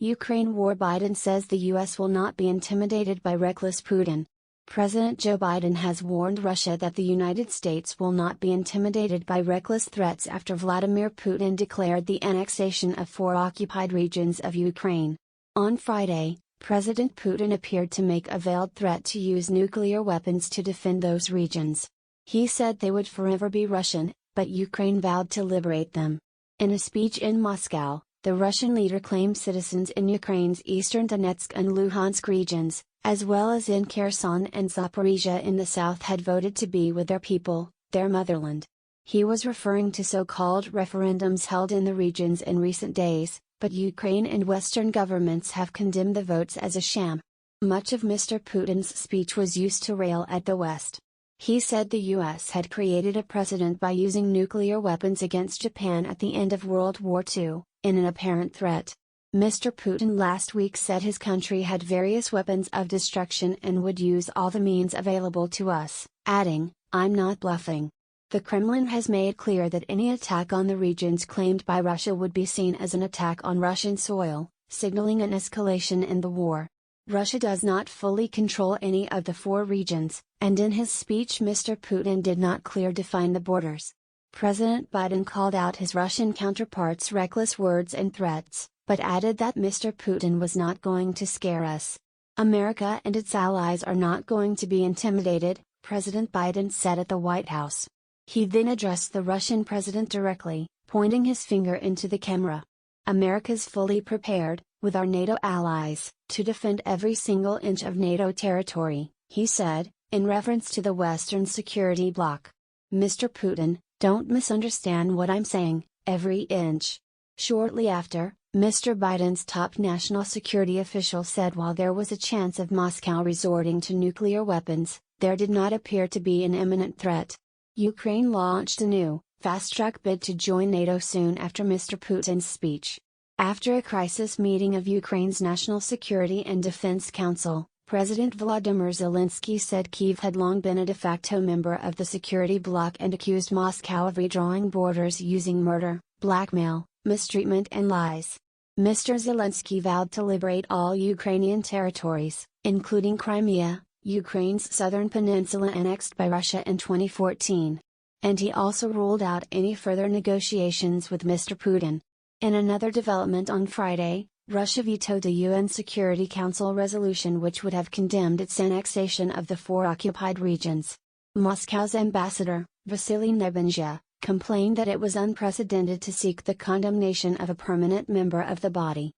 Ukraine war. Biden says the U.S. will not be intimidated by reckless Putin. President Joe Biden has warned Russia that the United States will not be intimidated by reckless threats after Vladimir Putin declared the annexation of 4 occupied regions of Ukraine. On Friday, President Putin appeared to make a veiled threat to use nuclear weapons to defend those regions. He said they would forever be Russian, but Ukraine vowed to liberate them. In a speech in Moscow, the Russian leader claimed citizens in Ukraine's eastern Donetsk and Luhansk regions, as well as in Kherson and Zaporizhzhia in the south, had voted to be with their people, their motherland. He was referring to so-called referendums held in the regions in recent days, but Ukraine and Western governments have condemned the votes as a sham. Much of Mr. Putin's speech was used to rail at the West. He said the U.S. had created a precedent by using nuclear weapons against Japan at the end of World War II, in an apparent threat. Mr. Putin last week said his country had various weapons of destruction and would use all the means available to us, adding, "I'm not bluffing." The Kremlin has made clear that any attack on the regions claimed by Russia would be seen as an attack on Russian soil, signaling an escalation in the war. Russia does not fully control any of the 4 regions, and in his speech Mr. Putin did not clearly define the borders. President Biden called out his Russian counterpart's reckless words and threats, but added that Mr. Putin was not going to scare us. America and its allies are not going to be intimidated, President Biden said at the White House. He then addressed the Russian president directly, pointing his finger into the camera. America's fully prepared, with our NATO allies, to defend every single inch of NATO territory, he said, in reference to the Western security bloc. Mr. Putin, don't misunderstand what I'm saying, every inch. Shortly after, Mr. Biden's top national security official said while there was a chance of Moscow resorting to nuclear weapons, there did not appear to be an imminent threat. Ukraine launched a new, fast-track bid to join NATO soon after Mr. Putin's speech. After a crisis meeting of Ukraine's National Security and Defense Council, President Volodymyr Zelensky said Kyiv had long been a de facto member of the security bloc and accused Moscow of redrawing borders using murder, blackmail, mistreatment and lies. Mr. Zelensky vowed to liberate all Ukrainian territories, including Crimea, Ukraine's southern peninsula annexed by Russia in 2014. And he also ruled out any further negotiations with Mr. Putin. In another development on Friday, Russia vetoed the UN Security Council resolution which would have condemned its annexation of the 4 occupied regions. Moscow's ambassador, Vasily Nebenzia, complained that it was unprecedented to seek the condemnation of a permanent member of the body.